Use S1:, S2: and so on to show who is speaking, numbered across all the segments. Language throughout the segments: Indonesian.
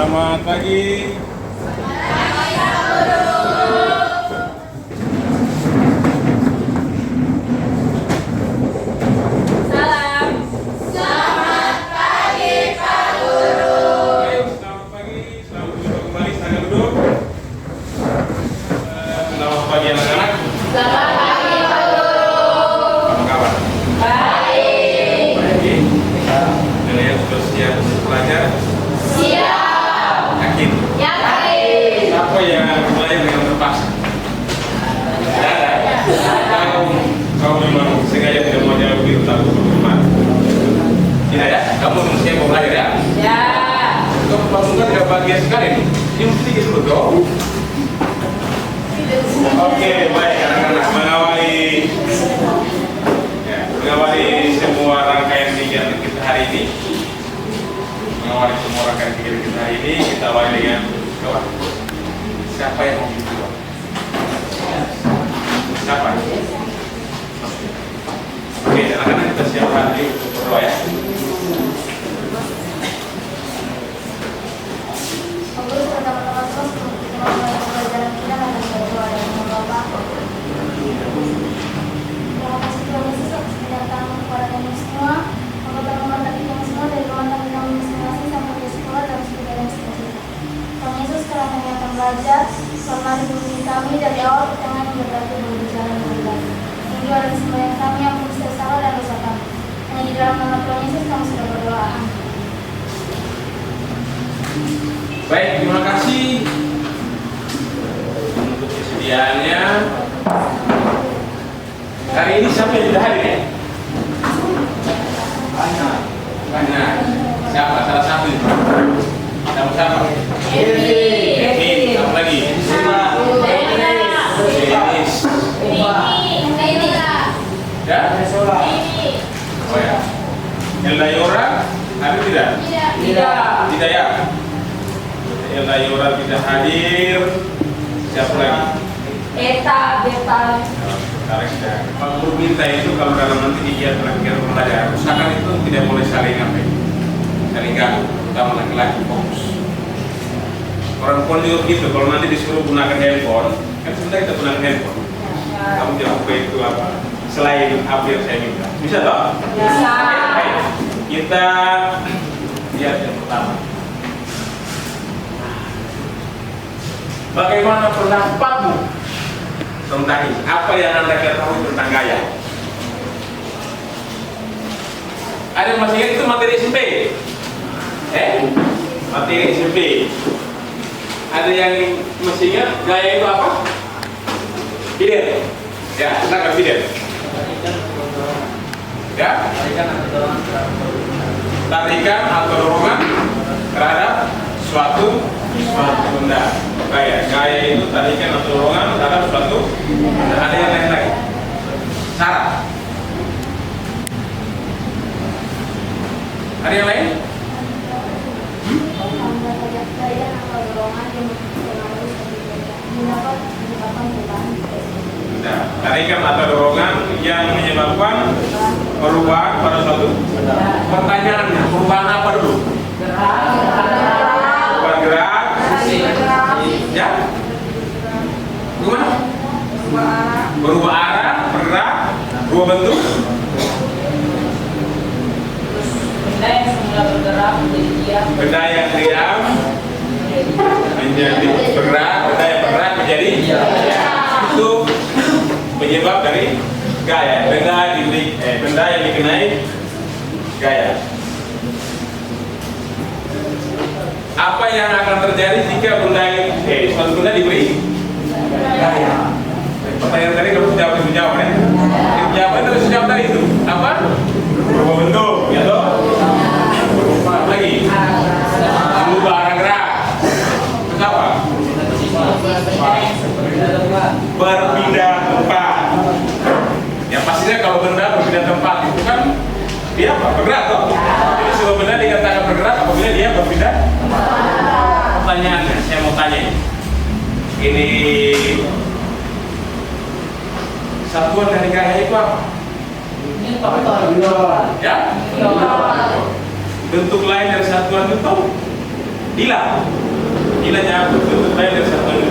S1: Selamat pagi.
S2: Salam. Selamat pagi, Pak Guru.
S1: Baik, selamat pagi. Selamat duduk kembali. Silakan duduk. Selamat pagi anak-anak.
S2: Selamat pagi, Pak Guru.
S1: Apa kabar?
S2: Baik.
S1: Baik. Kalian sudah siap belajar?
S2: Siap.
S1: Yakin?
S2: Yakin.
S1: Siapa yang belajar dengan terpaksa? Tidak ada. Kau memang sengaja tidak mau jawab itu tak berhormat. Tidak ya? Kamu mesti mau belajar ya?
S2: Ya.
S1: Kamu pasukan tidak bahagia sekali nih. Ini mesti gitu loh kau. Oke, baik anak-anak mengawali semua rangkaian kegiatan kita hari ini. Kita awali dengan doa. Siapa yang mau berdoa? Siapa? Oke, anak-anak kita siapkan diri untuk berdoa ya.
S3: Guru serta teman-teman terus kita memulai pembelajaran kita akan berdoa dan berdoa. Terima kasih Tuhan Yesus atas kedatangan kepada kami semua. Anggota-anggota kita semua dari rumah kami masing-masing sampai ke sekolah dalam segala dan sukacita. Tuhan Yesus sekarang kami akan belajar. Hormati pemimpin kami dari awal ke tengah hingga berakhir berbicara dengan baik. Ini doa dan sembahyang kami yang penuh segala salah dan dosa kami. Hanya di dalam nama Tuhan Yesus kami sudah berdoa. Amin.
S1: Baik, terima kasih untuk kesediaannya. Hari ini siapa yang sudah hadir ya? Banyak. Siapa? Salah satu. Siapa? Evi. Kamu lagi? Denis. Ya? Oh ya. Elda Yora? Ada tidak? Tidak ya? Elda Yora tidak hadir. Siapa lagi?
S2: Beta.
S1: Pak Guru minta itu kalau dalam nanti kegiatan belajar, usahakan itu tidak boleh saling ganggu, terutama laki-laki fokus. Perempuan juga gitu, kalau nanti disuruh gunakan handphone, kan sebenarnya kita gunakan handphone. Kamu jangan buka itu apa? Selain apa yang saya minta, bisa toh?
S2: Bisa.
S1: Baik. Kita lihat yang pertama. Bagaimana pendapatmu tentang ini? Apa yang Anda ketahui tentang gaya? Ada yang masih ingat itu materi SMP? Materi SMP. Ada yang masih ingat gaya itu apa? Fidel. Ya, silakan Fidel. Ya? Tarikan atau dorongan terhadap suatu benda. Gaya itu tarikan atau dorongan terhadap suatu benda. Ada yang lain lagi? Syarat. Ada yang lain? Nah, tarikan atau dorongan yang menyebabkan perubahan pada suatu pertanyaannya, perubahan apa dulu? Perubahan gerak, ya? Gimana? Berubah arah, bergerak, berubah bentuk.
S2: Benda yang semula bergerak menjadi diam.
S1: Benda yang diam menjadi bergerak, benda yang bergerak menjadi diam. Itu penyebab dari gaya. Benda yang dikenai gaya. Apa yang akan terjadi jika benda suatu benda diberi gaya? Pertanyaan tadi kamu jawab ya? Jawaban terus jawab tadi itu apa? Berubah bentuk, ya toh? Berubah apa lagi? Berubah arah gerak. Terus apa? Berpindah tempat. Ya pastinya kalau benda berpindah tempat itu kan dia apa? Bergerak toh? Jadi sebuah benda dikatakan bergerak apabila dia berpindah. Pertanyaannya, saya mau tanya ini satuan dari gaya itu apa? Ya? Bentuk lain dari satuan itu Dilanya bentuk lain dari satu ini.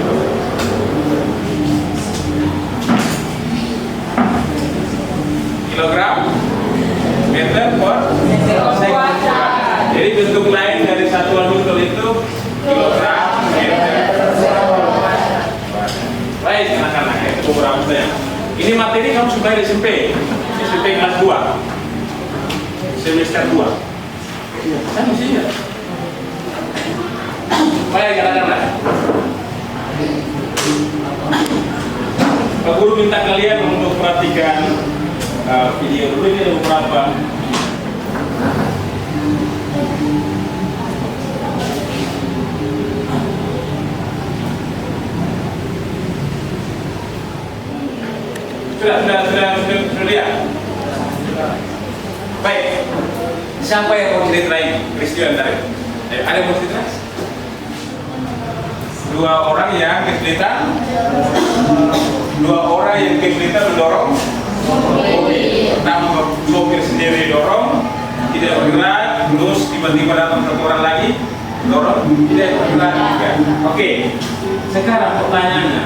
S1: Kilogram meter per second. Jadi bentuk lain dari satuan Newton itu kilogram meter per second. Baik anak-anak, itu beberapa pertanyaan. Ini materi kamu sudah di SMP kelas 2, semester 2. Saya masih ingat. Baik anak-anak. Pak Guru minta kalian untuk perhatikan video dulu, ini ada beberapa. Sudah lihat? Baik. Siapa yang mau ceritain peristiwa tadi? Ada yang mau cerita? Dua orang yang kesulitan mendorong mobil. Pertama sopir sendiri dorong, tidak bergerak, terus tiba-tiba datang satu orang lagi dorong, tidak bergerak juga. Oke. Sekarang pertanyaannya,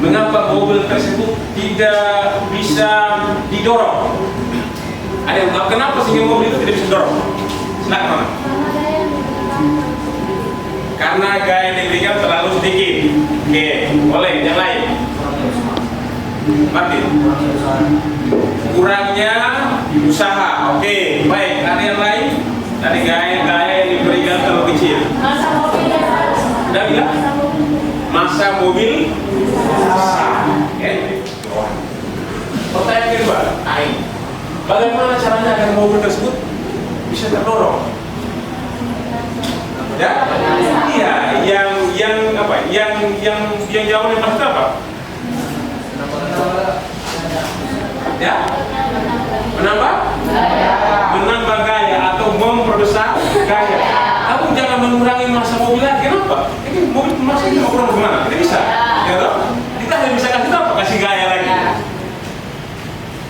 S1: mengapa mobil tersebut tidak bisa didorong? Ada yang tahu kenapa sehingga mobil itu tidak bisa didorong? Silakan Mama. Karena gaya yang diberikan terlalu sedikit. Oke, boleh. Yang lain? Martin. Kurangnya usaha. Oke, baik. Ada yang lain? Dari gaya yang diberikan terlalu kecil.
S3: Masa mobil
S1: Udah bilang? Masa mobil besar. Pertanyaan kedua, bagaimana caranya agar mobil tersebut bisa terdorong? Ya, iya, yang apa? Yang jauhnya maksud apa? Ya, menambah gaya atau memperbesar gaya. Kamu jangan mengurangi masa mobil lagi. Kenapa? Ini mobil masa ini mau kurang kemana? Tidak bisa. Ya toh? Kita hanya bisa kasih apa? Kasih gaya lagi.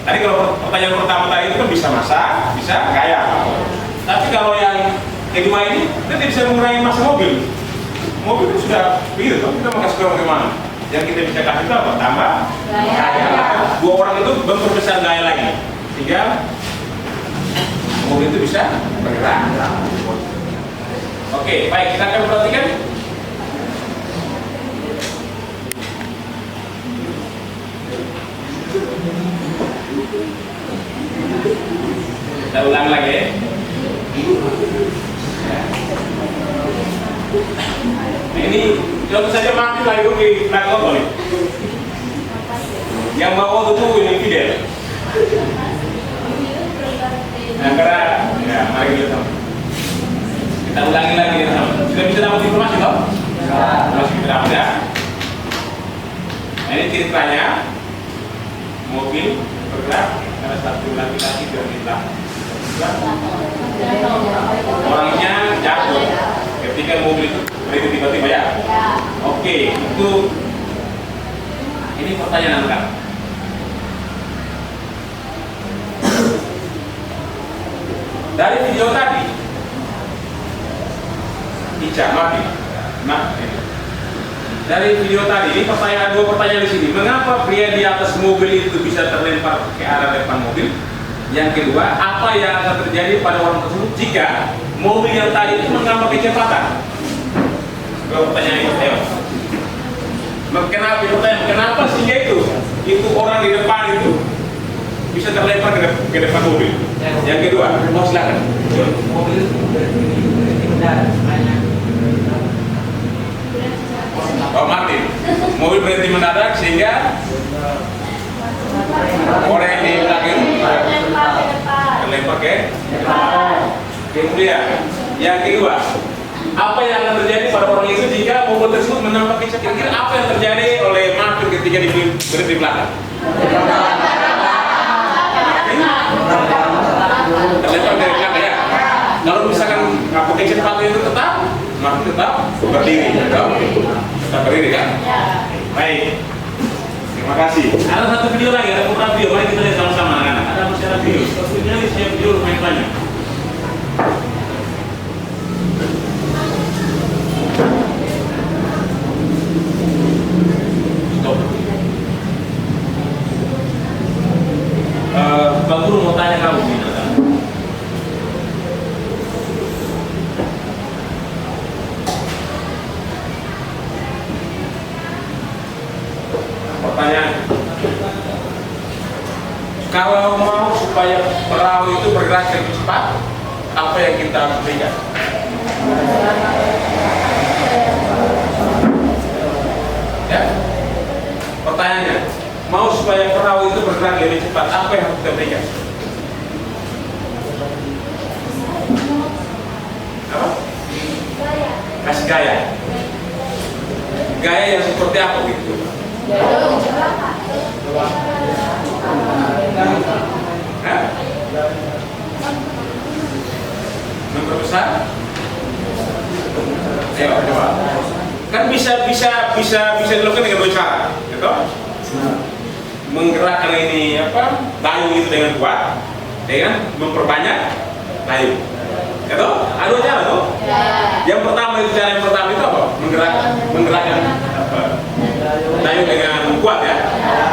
S1: Tadi kalau pertanyaan pertama tadi itu kan bisa masa, bisa gaya. Tapi kalau yang kedua ini, kita tidak bisa mengurangi masa mobil. Mobil itu sudah begitu toh. Kita mau kasih kurang kemana? Yang kita bisa kasih itu apa? Tambah gaya. Dua orang itu memperbesar gaya lagi. Sehingga mobil itu bisa bergerak. Oke, baik, kita akan perhatikan. Kita ulang lagi ya. Nah, ini contoh saja mati lagi di belakang nih. Yang bawa itu ini Fidel. Nah, karena ya mari kita kita ulangi lagi ya. Sudah bisa dapat informasi toh? Masih kita dapat ya. Nah, ini ceritanya mobil bergerak karena satu laki-laki bergerak. Orangnya jatuh ketika mobil itu berhenti tiba-tiba ya. Oke, itu ini pertanyaan Anda. Dari video tadi, mati. Nah, dari video tadi ini dua pertanyaan di sini. Mengapa pria di atas mobil itu bisa terlempar ke arah depan mobil? Yang kedua, apa yang akan terjadi pada orang tersebut jika mobil yang tadi itu menambah kecepatan? Dua pertanyaan itu. Ayo. Kenapa sehingga itu orang di depan itu bisa terlempar ke depan mobil? Yang kedua, mau silakan.
S2: Mobil berhenti mendadak.
S1: Oh, Martin. Mobil berhenti mendadak sehingga orang yang di belakang terlempar ke depan. Kemudian, yang kedua, apa yang akan terjadi pada orang itu jika mobil tersebut menambah kecepatan? Kira-kira apa yang terjadi oleh Martin ketika berhenti di belakang? Terlempar dari belakang ya. Kalau misalkan kecepatan itu tetap, Martin tetap berdiri, tetap berdiri kan? Baik. Terima kasih. Ada satu video lagi, ada beberapa video. Mari kita lihat sama-sama anak-anak. Ada masih ada video. Videonya ini saya video lumayan banyak. Stop. Bang Guru mau tanya kamu gini. Pertanyaan, kalau mau supaya perahu itu bergerak lebih cepat, apa yang kita harus berikan? Ya, pertanyaannya, mau supaya perahu itu bergerak lebih cepat, apa yang harus kita berikan? Apa? Kasih gaya. Gaya yang seperti apa gitu? Hah? Memperbesar? Ayo coba. Kan bisa dilakukan dengan dua cara, gitu? Menggerakkan ini apa? Dayung itu dengan kuat, dengan memperbanyak dayung. Gitu? Ada dua cara tuh. Yang pertama itu cara yang pertama itu apa? Menggerakkan apa? Dayung dengan kuat ya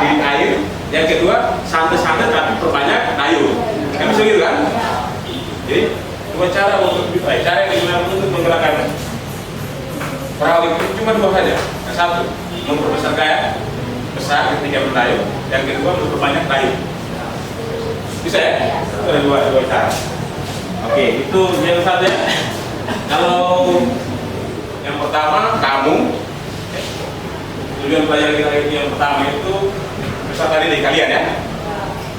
S1: di air. Yang kedua santai-santai tapi perbanyak dayung. Kan bisa gitu kan? Jadi dua cara untuk cara yang digunakan untuk menggerakkan perahu itu cuma dua saja. Yang satu memperbesar gaya besar ketika berdayung. Yang kedua memperbanyak dayung. Bisa ya? Itu ada dua cara. Oke, itu yang satu ya. Kalau yang pertama kamu tujuan pelajaran kita yang pertama itu peserta didik kalian ya.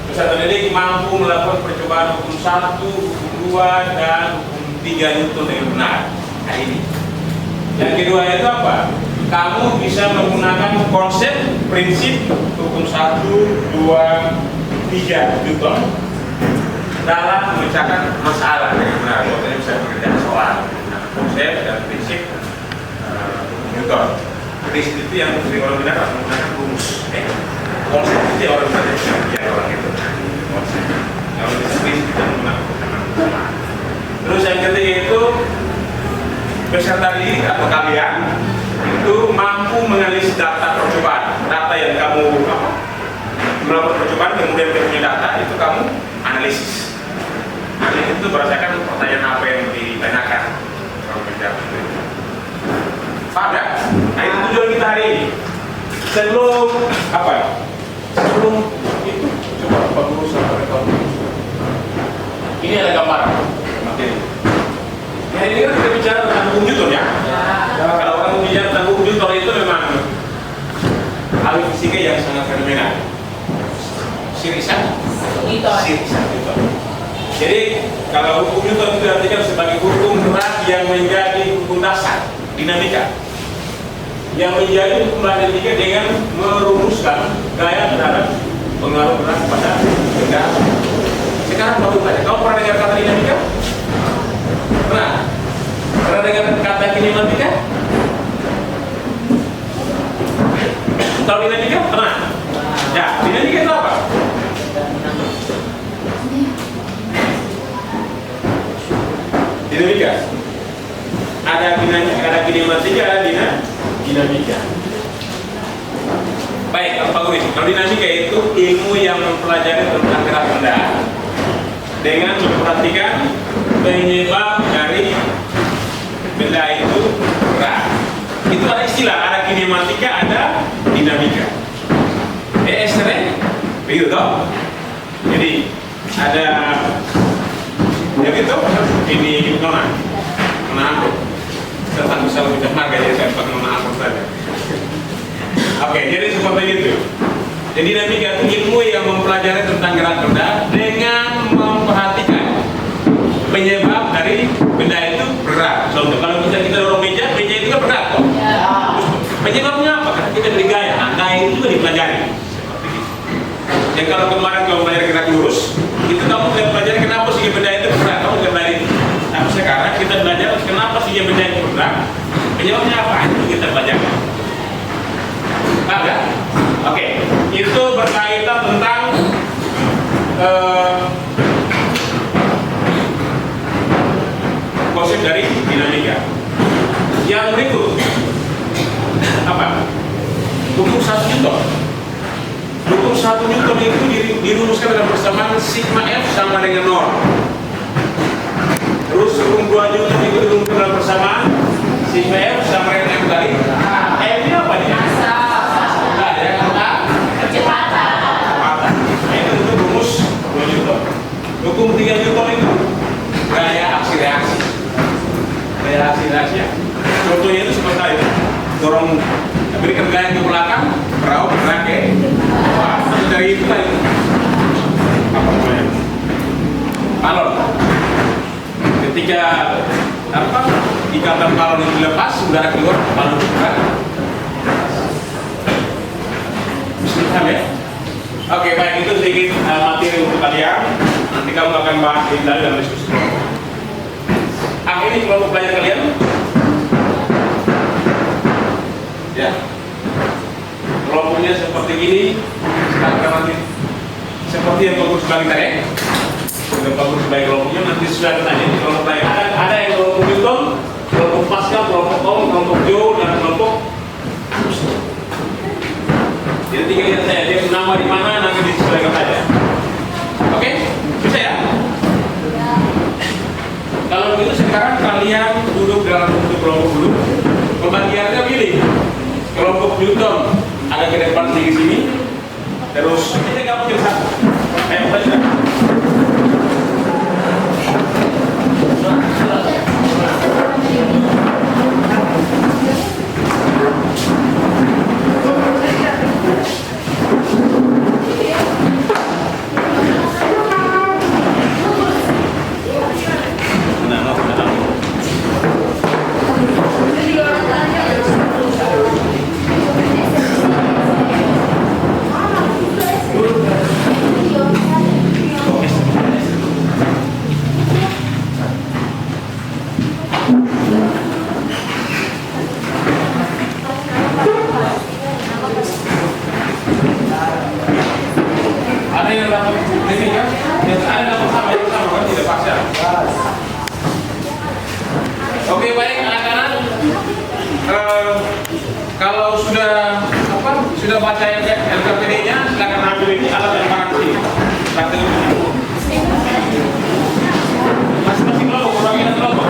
S1: Peserta didik mampu melakukan percobaan hukum 1, hukum 2, dan hukum 3 Newton dengan benar hari ini. Yang kedua itu apa? Kamu bisa menggunakan konsep prinsip hukum 1, 2, 3 Newton dalam memecahkan masalah dengan benar. Contohnya bisa mengerjakan soal konsep dan prinsip Newton. Prinsip itu yang orang benar harus menggunakan rumus. Konsep itu orang benar yang bisa orang itu. Konsep. Kalau bisa prinsip itu menggunakan. Terus yang ketiga itu peserta didik atau kalian itu mampu menganalisis data percobaan, data yang kamu melakukan percobaan kemudian punya data itu kamu analisis. Analisis itu berdasarkan pertanyaan apa yang ditanyakan kalau menjawab. Paham ya? Nah itu tujuan kita hari ini. Sebelum apa ya? Sebelum itu coba Pak Guru sampai tahu. Ini ada gambar materi. Ya ini kan kita bicara tentang hukum Newton ya. Kalau orang bicara tentang hukum Newton itu memang hal fisika yang sangat fenomenal. Sirisan Newton. Jadi kalau hukum Newton itu diartikan sebagai hukum gerak yang menjadi hukum dasar dinamika. Yang menjadi hukum dinamika dengan merumuskan gaya terhadap pengaruh gerak pada benda. Sekarang baru tanya, kamu pernah dengar kata dinamika? Pernah? Pernah dengar kata kinematika? Tahu dinamika? Pernah? Ya, dinamika itu apa? Dinamika. Ada kinematika, ada dinamika. Baik, Pak Guru. Kalau dinamika itu ilmu yang mempelajari tentang gerak benda dengan memperhatikan penyebab dari benda itu gerak. Itu ada istilah, ada kinematika, ada dinamika. Sering begitu toh? Jadi ada ya gitu. Ini nona aku tentang bisa lebih cepat jadi saya pakai nona aku saja. Oke, jadi seperti itu. Jadi dinamika itu ilmu yang mempelajari tentang gerak benda dengan memperhatikan penyebab dari benda itu bergerak. Contoh, kalau misalnya kita dorong meja itu kan bergerak kok. Penyebabnya apa? Karena kita beri gaya. Nah, gaya itu juga dipelajari. Seperti itu. Yang kalau kemarin kamu belajar gerak lurus, itu kamu tidak pelajari kenapa sih benda itu bergerak. Kamu tidak belajar itu. Tapi sekarang kita belajar kenapa sih benda itu bergerak. Penyebabnya apa? Itu kita pelajari. Paham ya? Oke, itu berkaitan tentang konsep dari dinamika. Yang berikut dukung 1 Newton. Dukung 1 Newton itu dirumuskan dengan persamaan sigma F sama dengan 0. Terus dukung 2 Newton itu dirumuskan dengan persamaan sigma F sama dengan M kali M ini apa nih? Nah, ya kan?
S2: Kecepatan.
S1: Kecepatan. Nah, itu untuk rumus 2 Newton. Dukung 3 Newton itu gaya aksi reaksi. Gaya aksi reaksi ya. Contohnya itu seperti itu. Dorong, berikan gaya ke belakang, perahu bergerak ke bawah. Dari itu tadi. Apa namanya? Balon. Ketika ikatan balon itu dilepas, udara keluar, balon bergerak. Bisa ya? Oke, baik, itu sedikit materi untuk kalian. Nanti kamu akan bahas di dalam diskusi kelompok. Akhirnya kelompok belajar kalian. Ya, kelompoknya seperti ini. Sekarang nanti seperti yang bagus bagi tadi. Sudah bagus bagi kelompoknya. Nanti sudah tanya di kelompok lain. Ada yang kelompok Newton, kelompok Pascal, kelompok Ohm, kelompok Joule, dan kelompok. Jadi tinggal lihat saya, dia nama di mana nanti disesuaikan saja. Oke, bisa ya? Kalau begitu sekarang kalian duduk dalam bentuk kelompok dulu. Pembagiannya pilih. Kelompok Newton ada ke depan di sini. Terus ini kamu pilih satu. Ayo belajar. Ada yang dapat ini kan? Ada yang dapat sama kan tidak paksa. Oke, baik anak-anak. Kalau sudah baca LKPD-nya, silakan ambil ini alat yang barang sini. Masing-masing kelompok, orang kelompok.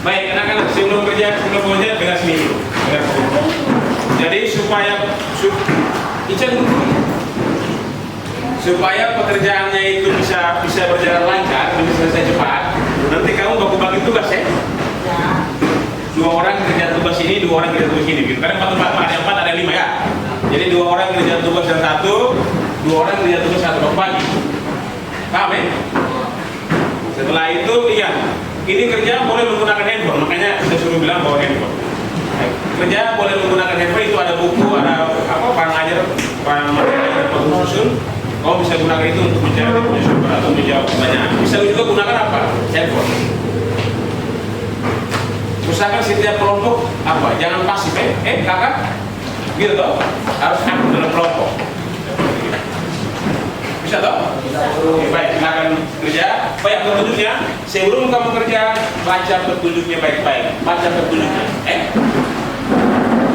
S1: Baik, anak-anak sebelum bekerja dengan sini. Jadi supaya pekerjaannya itu bisa berjalan lancar, bisa selesai cepat. Nanti kamu baku bagi tugas ya. 2 orang kerja tugas ini, 2 orang kerja tugas ini. Gitu. Karena 4 ada 5 ya. Jadi 2 orang kerja tugas yang 1, 2 orang kerja tugas 1 baku bagi. Paham ya? Setelah itu ini kerja boleh menggunakan handphone, makanya saya suruh bilang bawa handphone. Kerja boleh menggunakan handphone, itu ada buku, ada barang ajar, barang susun. Kau bisa gunakan itu untuk mencari sumber atau menjawab pertanyaan. Bisa juga gunakan apa? Handphone. Usahakan setiap kelompok jangan pasif kakak, gitu toh, harus aktif dalam kelompok. Bisa toh? Oke, baik, silakan kerja. Baik, petunjuknya. Sebelum kamu kerja, baca petunjuknya baik-baik. Baca petunjuknya.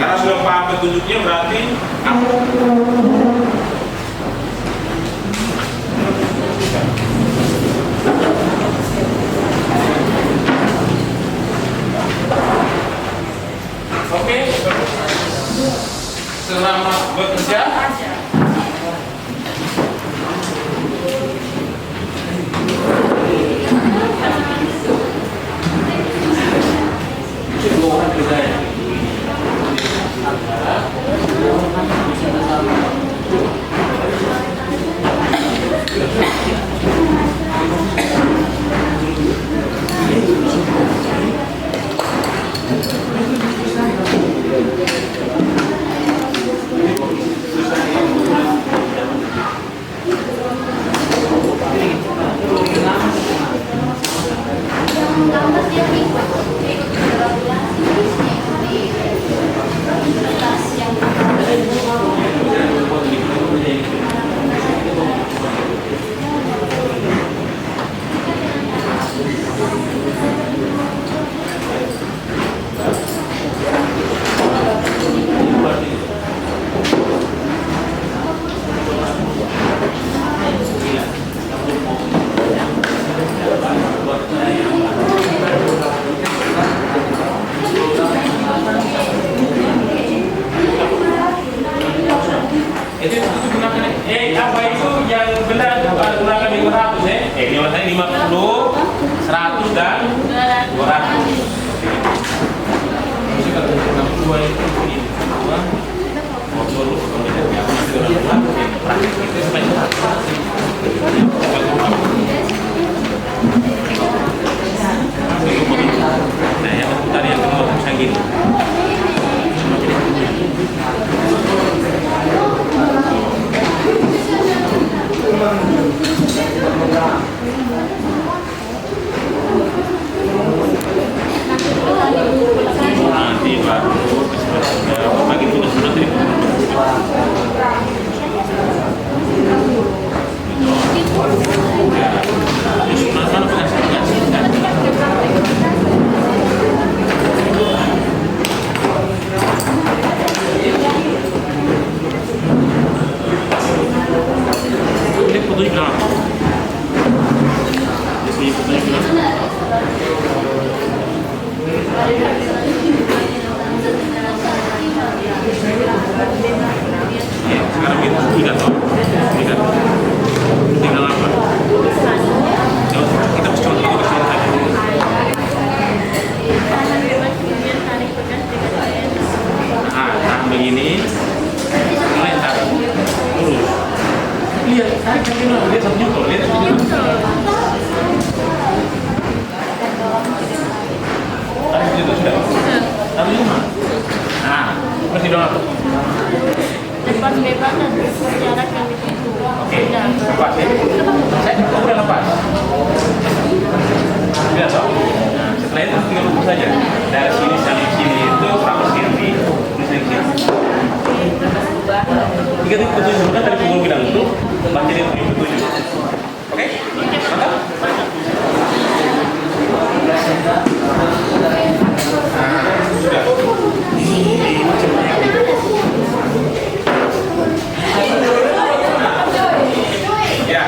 S1: Karena sudah paham petunjuknya berarti oke. Selamat bekerja. Dua orang kerja ya. Tiga toh? Tiga. Tinggal apa? Kita harus coba kita coba aja. Nah, begini. Mulai tarik. Lurus. Lihat, tarik kaki dulu. Lihat satu jempol. Lihat satu jempol. Tarik situ sudah. Tarik lima. Nah, masih dong apa?
S2: Lepas bebas dan jarak yang itu.
S1: Oke, lepas ya. Saya udah lepas. Sudah toh? Nah, setelah itu tinggal lurus saja. Dari sini sampai sini itu 100 cm. Tiga titik ketujuh kan tadi pukul bilang itu baca di tujuh ketujuh. Oke? Mantap? Sudah. Ya.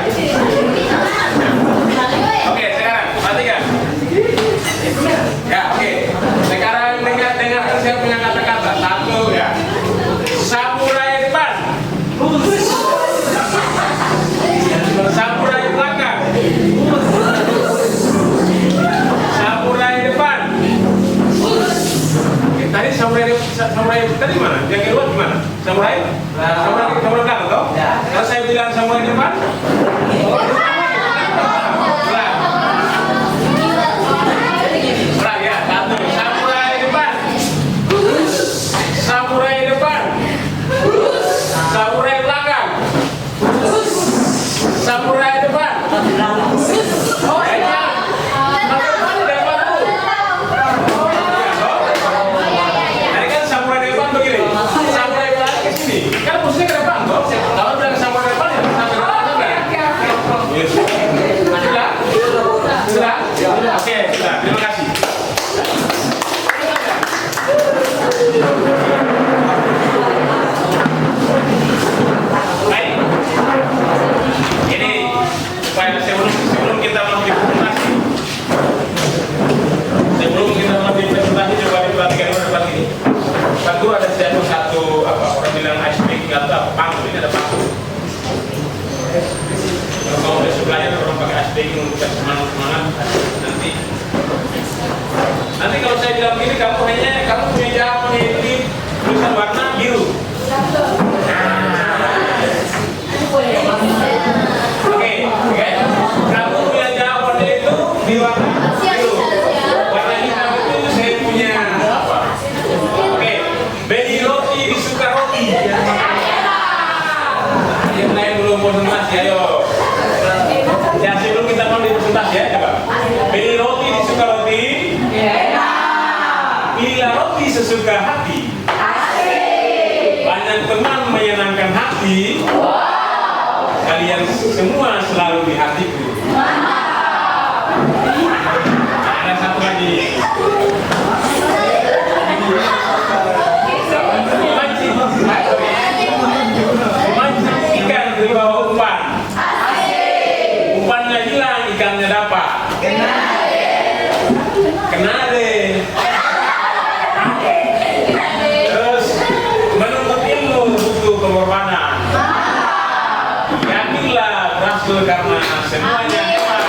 S1: Oke, sekarang perhatikan. Ya, oke. Sekarang dengarkan saya punya kata-kata. Satu ya. Samurai depan. Samurai belakang. Samurai depan. Oke, tadi samurai tadi mana? Yang kedua gimana? Samurai belakang toh? Kalau saya bilang samurai depan, belakang ya. Satu. Samurai depan. Samurai depan. Samurai belakang. Samurai depan. Oh ya. Tadi kan samurai depan begini. Samurai belakang ke sini. Kan posisinya ke depan toh. Kalau bilang samurai depan ya samurai belakang. Yes. Sudah? Sudah? Oke, sudah. Terima kasih. Baik. Ini supaya sebelum kita melanjutkan presentasi, coba diperhatikan dulu depan ini. Pak Guru ada satu orang bilang ice breaking atau panggung. Ini ada panggung. Kalau besok belajar orang pakai ice breaking untuk semangat nanti kalau saya bilang begini, kamu punya jawaban ini tulisan warna biru. Oke. Kamu punya jawaban itu di warna biru. Warna hitam itu saya punya apa? Oke. Beli roti disuka roti. Yang lain belum presentasi, ayo. Ya sebelum kita mau presentasi ya, coba. Beli roti disuka roti. Pilihlah roti sesuka hati. Banyak teman menyenangkan hati. Kalian semua selalu di hatiku. Ada satu lagi. Mancing ikan di bawah umpan. Umpannya hilang, ikannya dapat. Kenale. Terus menuntut ilmu butuh pengorbanan. Yakinlah berhasil karena semuanya hebat.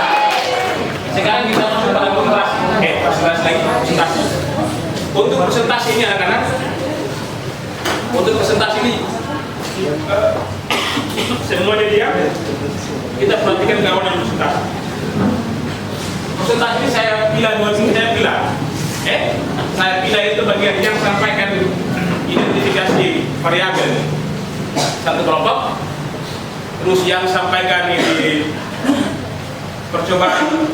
S1: Sekarang kita masuk pada presentasi. Presentasi lagi. Presentasi. Untuk presentasi ini anak-anak. Untuk presentasi ini semuanya diam. Kita perhatikan kawan yang presentasi. Presentasi ini saya pilih itu bagian yang sampaikan identifikasi variabel satu kelompok, terus yang sampaikan ini percobaan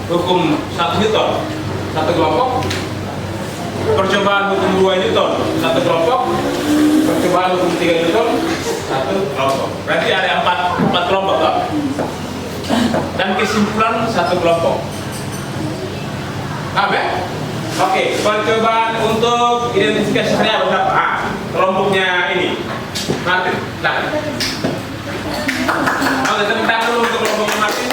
S1: hukum 1 Newton satu kelompok, percobaan hukum 2 Newton satu kelompok, percobaan hukum 3 Newton satu kelompok. Berarti ada 4 kelompok toh? Dan kesimpulan satu kelompok. Paham ya? Oke, percobaan untuk identifikasi variabel berapa? Kelompoknya ini. Martin, silakan. Oke, tepuk tangan dulu untuk kelompoknya Martin.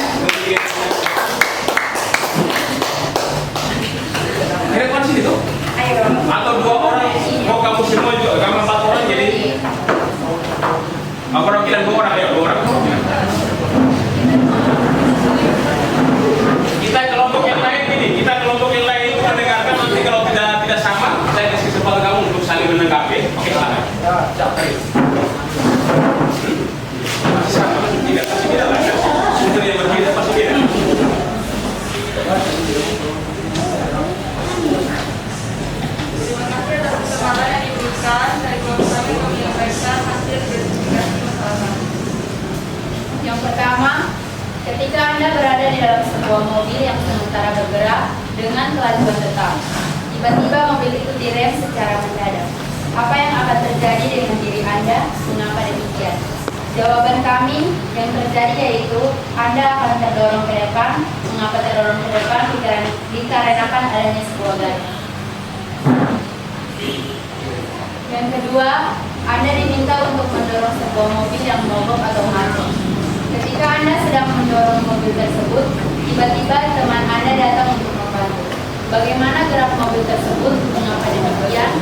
S1: Kira-kira sini tuh? Atau 2 orang? Mau kamu semua juga? Kamu 4 orang jadi Masih sama, tidak, masih beda lah. Sumber yang berbeda masih beda.
S2: Terima kasih atas kesempatan yang diberikan. Dari kelompok kami menyampaikan hasil investigasi masalah.
S4: Yang pertama, ketika Anda berada di dalam sebuah mobil yang sementara bergerak dengan kelajuan tetap, tiba-tiba mobil itu direm secara mendadak. Apa yang akan terjadi dengan diri Anda? Mengapa demikian? Jawaban kami yang terjadi yaitu Anda akan terdorong ke depan. Mengapa terdorong ke depan? Dikarenakan adanya sebuah garis. Yang kedua, Anda diminta untuk mendorong sebuah mobil yang mogok atau mati. Ketika Anda sedang mendorong mobil tersebut, tiba-tiba teman Anda datang untuk membantu. Bagaimana gerak mobil tersebut? Mengapa demikian?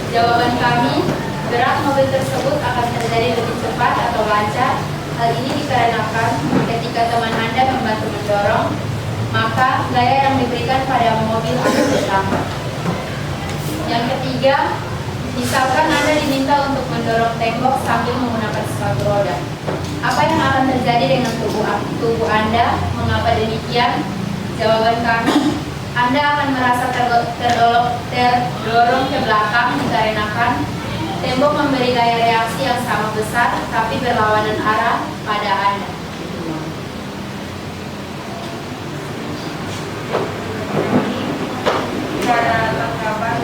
S4: Jawaban kami, gerak mobil tersebut akan terjadi lebih cepat atau lancar. Hal ini dikarenakan ketika teman Anda membantu mendorong, maka gaya yang diberikan pada mobil akan bertambah. Yang ketiga, misalkan Anda diminta untuk mendorong tembok sambil menggunakan sepatu roda. Apa yang akan terjadi dengan tubuh Anda? Mengapa demikian? Jawaban kami, Anda akan merasa terdorong ke belakang dikarenakan tembok memberi gaya reaksi yang sama besar tapi berlawanan arah pada Anda.
S2: Cara tangkapan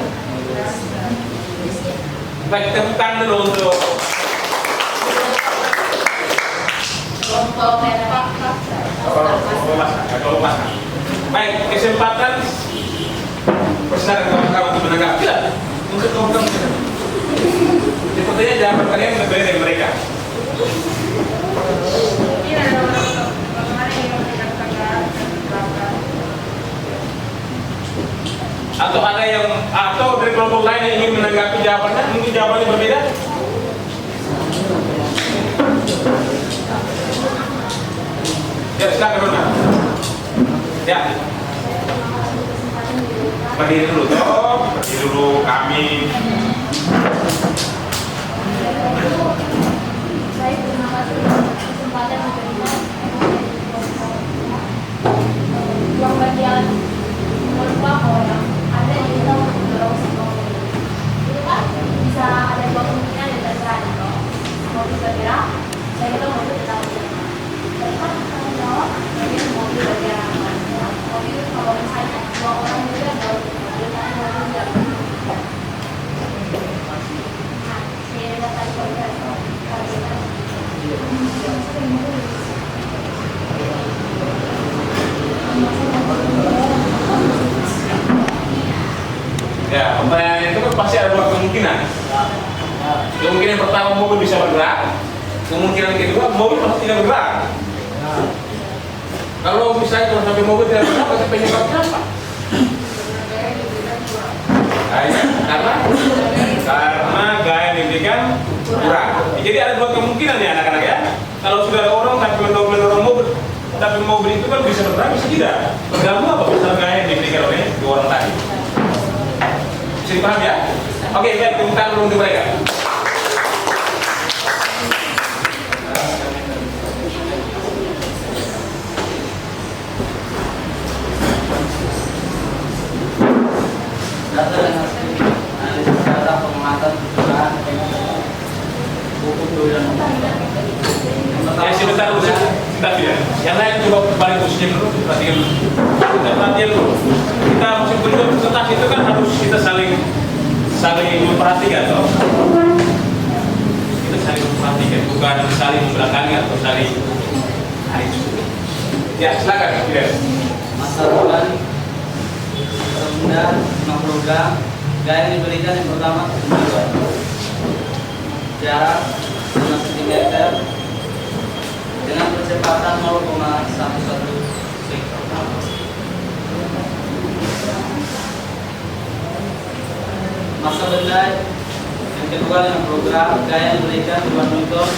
S1: Baik, tepuk tangan dulu untuk
S4: Kelompok merah.
S1: kalau mas. Baik, kesempatan persilakan kawan-kawan untuk menanggapi lah. Untuk kawan-kawan. Sepertinya jawaban kalian berbeda dari mereka.
S2: mungkin ada bagaimana yang memberikan tanggapan dan belakang.
S1: Atau ada yang dari kelompok lain yang ingin menanggapi jawabannya, mungkin jawabannya berbeda. Ya, silakan Rona. Ya. Berdiri dulu, toh. Berdiri dulu kami.
S3: Baik, terima kasih atas kesempatan yang diberikan. Uang bagian menurut bahwa yang ada di dalam mendorong sebuah mobil. Itu kan bisa ada dua kemungkinan yang terjadi. Mobil bergerak, saya kira mobil tetap bergerak. Depan tanggung jawab, bagian mobil bergerak. Mobil kalau misalnya dua orang juga baru mobil tapi mobil tidak bergerak. Nah, saya dapat koordinasi.
S1: Ya, pertanyaan itu kan pasti ada dua kemungkinan. Kemungkinan pertama mobil bisa bergerak, kemungkinan kedua mobil pasti tidak bergerak. Kalau misalnya kalau sampai mobil tidak bergerak, pasti penyebabnya apa? Karena gaya yang diberikan kurang. Jadi ada dua kemungkinan ya anak-anak ya. Kalau sudah ada orang tapi mendorong mobil, tapi mobil itu kan bisa bergerak, bisa tidak. Tergantung apa misalnya gaya yang diberikan oleh dua orang tadi. Bisa dipaham ya? Oke, baik, tepuk tangan dulu untuk mereka.
S5: Data dengan analisis data pengamatan keseluruhan hukum dan
S1: Ya, sebentar dulu, sebentar ya. Yang lain coba balik posisinya dulu, perhatikan dulu. Kita perhatian dulu. Kita masih berikan presentasi itu kan harus kita saling memperhatikan, toh. Kita saling memperhatikan, bukan saling membelakangi atau saling. Ya, silakan, tidak.
S5: masa bulan terunda program gaya yang diberikan yang pertama tujuan jarak 5 cm dengan kecepatan 0,11 sektor. Masa benda yang kedua dengan program gaya yang diberikan 2 Newton,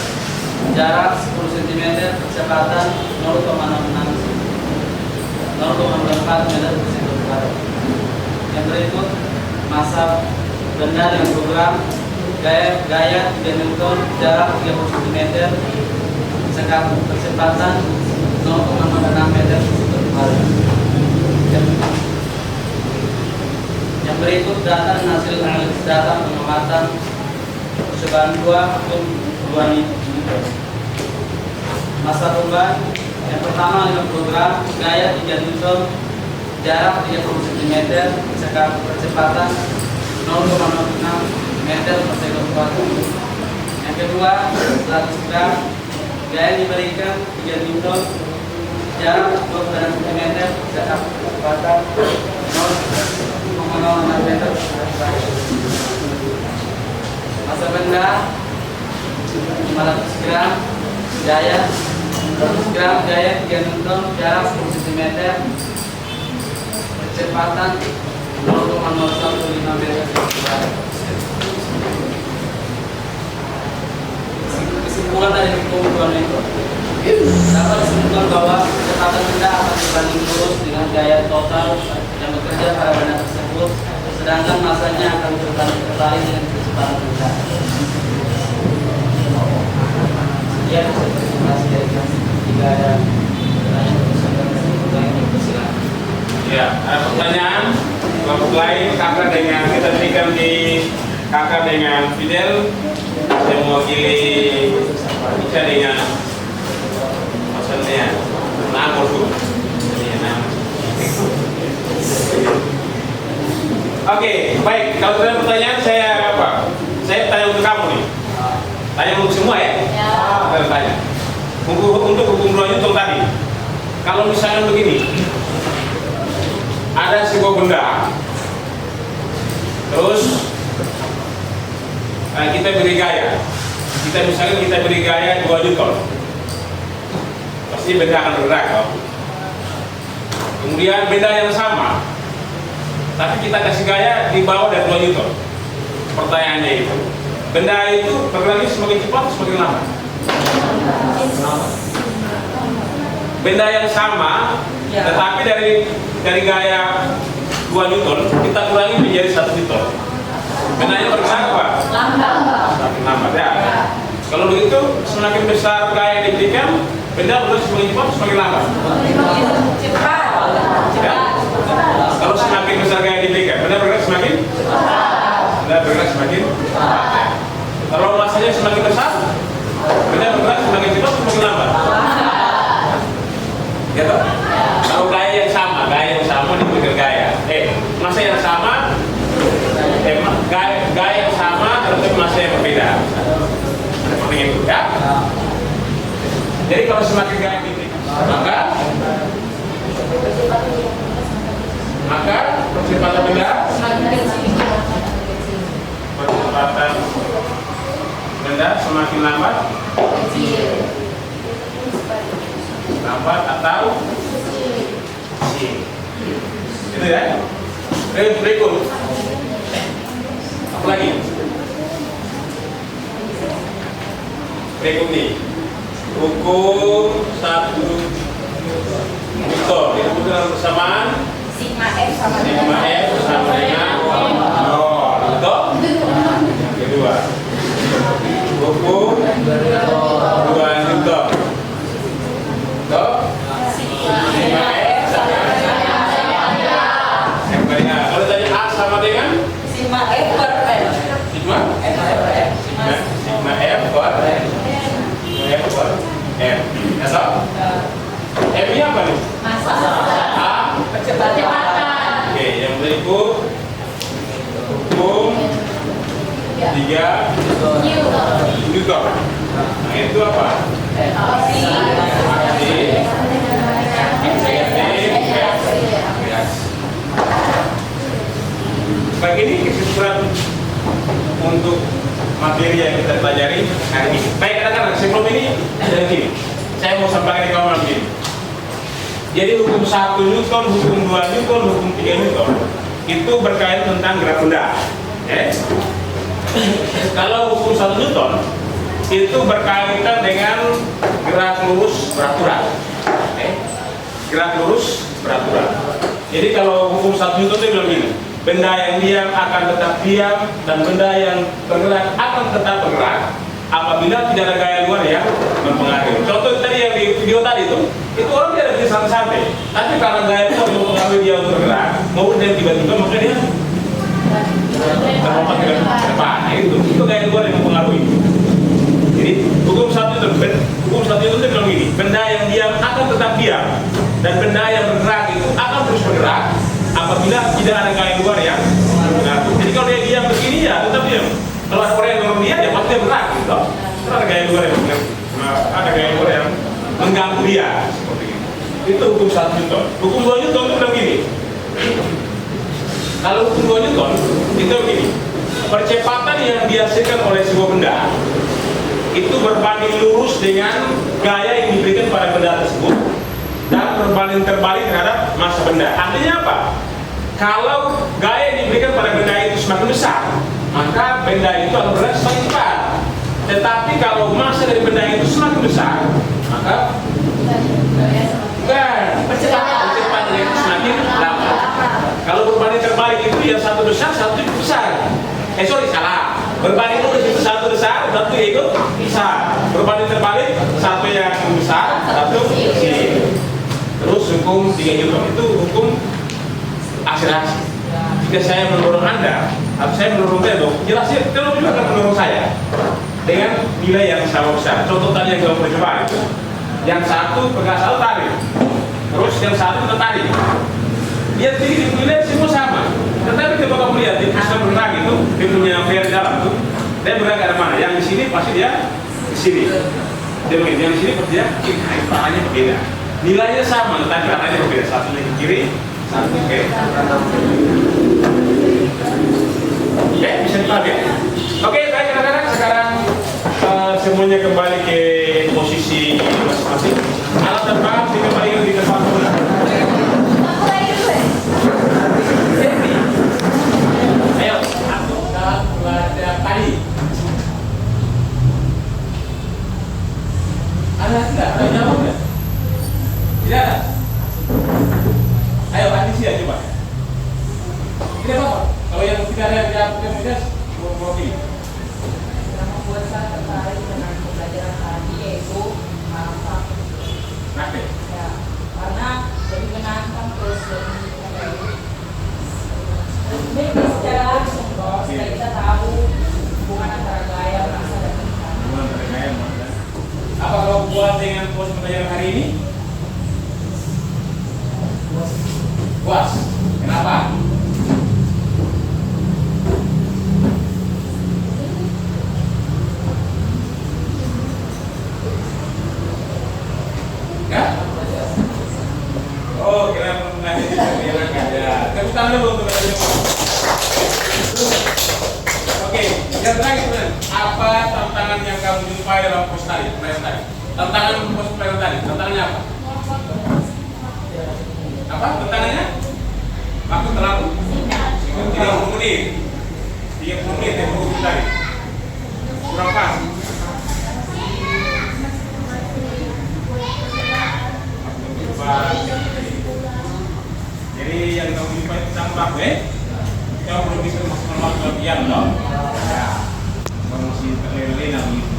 S5: jarak 10 cm, kecepatan 0,64 meter per sektor. Yang berikut masa benda dengan program gaya 3 Newton, jarak 30 cm, kecepatan 0,06 meter per hari. Yang berikut data dan hasil analisis data pengamatan percobaan 2 Newton. Masa beban yang pertama 50 gram, gaya 3 Newton, jarak 30 cm, kecepatan 0,06 meter per sekon kuadrat. Yang kedua 100 gram, gaya diberikan 3 Newton, jarak 29 cm, kecepatan 0,06 meter per sekon kuadrat. Masa benda 500 gram, gaya 100 gram, gaya 3 Newton, jarak 10 cm, kecepatan 0,015 meter per sekon. Kesimpulan dari hukum itu dapat disimpulkan bahwa kecepatan benda akan dibanding lurus dengan gaya total yang bekerja pada benda tersebut, sedangkan masanya akan terbalik dengan kecepatan benda. Sekian presentasi dari kami. Jika ada pertanyaan, silakan.
S1: Ya, ada pertanyaan? Kelompok lain, kakak dengan kita berikan di kakak dengan Fidel yang mewakili Ica dengan maksudnya Nangor tuh. Oke, baik. Kalau ada pertanyaan saya apa? Saya tanya untuk kamu nih. Tanya untuk semua ya? Saya tanya. Untuk hukum 2 Newton tadi. Kalau misalnya begini, ada sebuah benda, terus kita beri gaya. Misalnya kita beri gaya 2 Newton, pasti benda akan bergerak. Kemudian benda yang sama, tapi kita kasih gaya di bawah dari 2 Newton. Pertanyaannya itu, benda itu bergerak semakin cepat, semakin lambat. Benda yang sama, tetapi dari gaya 2 Newton kita kurangi menjadi 1 Newton. Bendanya bergerak apa? Lambat ya. Kalau begitu semakin besar gaya yang diberikan, benda bergerak semakin cepat, semakin lambat.
S2: Cepat.
S1: Ya. Kalau semakin besar gaya yang diberikan, benda bergerak semakin cepat. Benda bergerak semakin cepat. Kalau masanya semakin besar, benda bergerak semakin cepat, semakin lambat. Ya toh? Kalau gaya yang sama diberikan gaya. Masa yang sama, gaya yang sama, tetapi masa yang berbeda. Seperti itu ya. Jadi kalau semakin gaya diberikan, maka percepatan benda, semakin lambat, atau itu ya. Berikut apa lagi? Berikut nih hukum 1 Newton itu dalam persamaan
S2: Sigma F sama
S1: dengan 0. Betul? Yang kedua hukum 2 Newton. Betul? Sigma F sama dengan kalau tadi A sama dengan
S2: Sigma F per M.
S1: Sigma F per M. Ya toh? M ini apa nih?
S2: Masa.
S1: A
S2: Percepatan.
S1: Oke, yang berikut hukum 3 Newton. Nah itu apa? Baik, ini kesimpulan untuk materi yang kita pelajari hari ini. Baik, anak-anak, sebelum ini dari sini saya mau sampaikan ke kamu begini. Jadi hukum 1 Newton, hukum 2 Newton, hukum 3 Newton itu berkaitan tentang gerak benda. Kalau hukum 1 Newton itu berkaitan dengan gerak lurus beraturan. Gerak lurus beraturan. Jadi kalau hukum 1 Newton itu bilang gini, benda yang diam akan tetap diam, dan benda yang bergerak akan tetap bergerak apabila tidak ada gaya luar yang mempengaruhi. Contoh tadi yang di video tadi itu orang dia ada di santai, tapi karena gaya luar yang mempengaruhi dia untuk bergerak, maupun dia tiba-tiba maka dia terlompat ke depan. Nah, itu gaya luar yang mempengaruhi. Jadi hukum satu itu dia bilang gini, benda yang diam akan tetap diam, dan benda yang bergerak itu akan terus bergerak apabila tidak ada gaya luar yang mempengaruhi. Jadi kalau dia diam begini ya tetap diam. Kalau ada orang yang dorong dia, ya pasti dia bergerak gitu. Kalau ada gaya luar yang mengganggu dia seperti itu. Itu hukum 1 Newton. Hukum 2 Newton itu bilang gini. Kalau hukum 2 Newton itu begini. Percepatan yang dihasilkan oleh sebuah benda itu berbanding lurus dengan gaya yang diberikan pada benda tersebut dan berbanding terbalik terhadap massa benda. Artinya apa? Kalau gaya yang diberikan pada benda itu semakin besar, maka benda itu akan bergerak semakin cepat. Tetapi kalau massa dari benda itu semakin besar, maka percepatan itu semakin lambat. Kalau berbanding terbalik itu yang satu besar, satu ikut besar. Salah. Berbanding lurus itu satu besar, satu ikut besar. Berbanding terbalik, satu yang besar, satu kecil. Terus hukum 3 Newton itu hukum akselerasi. Jika saya mendorong Anda, atau saya mendorong Tedok, jelasnya Tedok juga akan mendorong saya dengan nilai yang sama besar. Contoh tadi yang kita percobaan itu, yang satu pegang satu tarik, terus yang satu tertarik. Dia tinggi nilai semua sama. Tetapi kita bakal melihat di sistem bergerak itu, dia punya fair dalam itu, dia bergerak ke mana? Yang di sini pasti dia ke sini. Dia begini, yang di sini pasti dia kiri, arahnya berbeda. Nilainya sama, tetapi arahnya berbeda. Satu ke kiri, satu ke kanan. Oke, bisa dipakai. Oke, baik anak-anak, sekarang semuanya kembali ke posisi masing-masing. Alat terbang dikembalikan di tempat bola. Ayo, aku dalam belajar tadi. Ada tidak? Ada jawab tidak? Tidak ada. Ayo, Adisia coba. Tidak apa-apa. Kalau yang tidak ada yang jawab, kemudian mau pilih.
S2: Yang membuat saya tertarik dengan pembelajaran tadi yaitu
S1: Praktek.
S2: ya, karena lebih menantang terus lebih secara langsung dong, supaya kita tahu hubungan antara gaya, massa dan tingkat.
S1: Hubungan antara gaya dan massa. Apa kalau buat dengan pos pembelajaran hari ini? Puas. Kenapa? Ya? Oh, kira ya. Tepuk tangan dulu untuk Oke, yang terakhir teman, apa tantangan yang kamu jumpai dalam pos tadi? Tantangan pos pelajaran tadi, tantangannya apa? Apa tantangannya? Waktu terlalu 30 menit. 30 menit yang perlu tadi. Kurang pas. Jadi yang kamu jumpai itu tambah kamu belum bisa maksimal waktu latihan loh. Ya, kamu masih terlena gitu.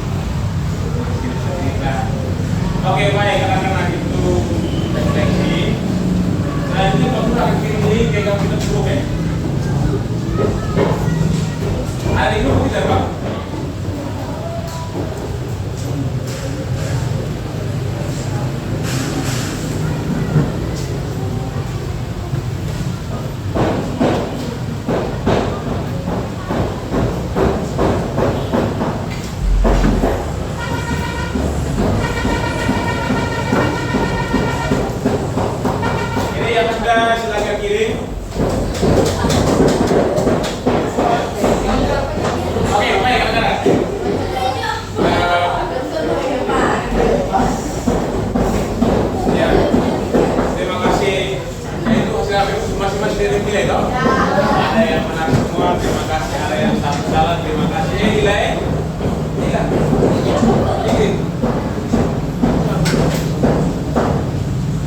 S1: Masih cerita. Oke, baik, karena itu refleksi. Selanjutnya kamu akan kirim link ke kamu kita dulu, hari ini kita Pak. Silakan kirim. Oke, baik anak-anak. Ya, terima kasih. Itu masing-masing dari nilai toh. Ada yang benar semua, terima kasih. Ada yang salah, terima kasih. Nilai.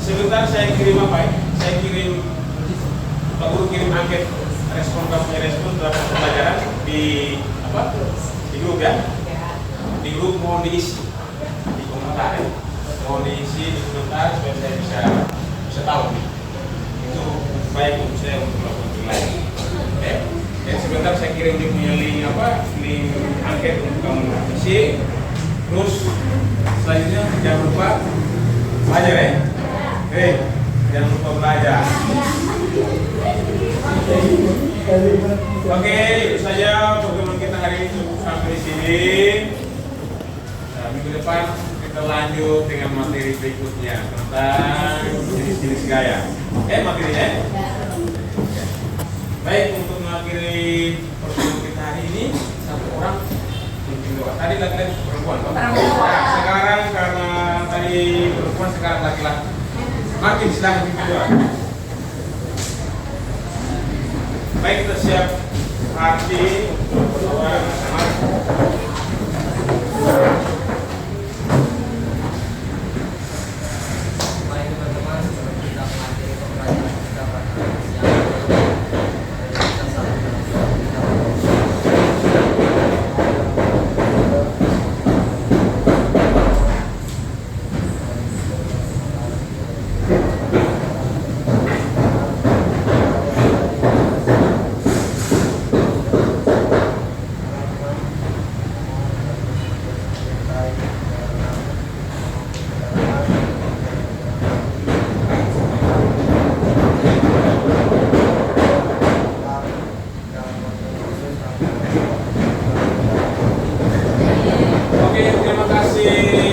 S1: Sebentar saya kirim apa ya? Saya kirim, Pak Guru kirim angket respon grup mohon diisi di komentar ya. Mohon diisi di komentar supaya saya bisa tahu itu baik untuk saya untuk melakukan penilaian. Oke. Dan sebentar saya kirim di punya link link angket untuk kamu isi. Terus selanjutnya jangan lupa belajar ya. Oke, jangan lupa belajar. Oke, itu saja pertemuan kita hari ini cukup sampai di sini. Nah, minggu depan kita lanjut dengan materi berikutnya tentang jenis-jenis gaya. Materinya. Oke. Baik, untuk mengakhiri pertemuan kita hari ini satu orang mungkin doa. Tadi laki-laki perempuan, toh? Nah, sekarang karena tadi perempuan sekarang laki-laki. Martin silahkan mungkin doa. Baik, kita siap hati untuk berdoa bersama.
S6: Baik teman-teman, sebelum kita mengakhiri pembelajaran kita pada siang kita saling
S1: Oke, terima kasih.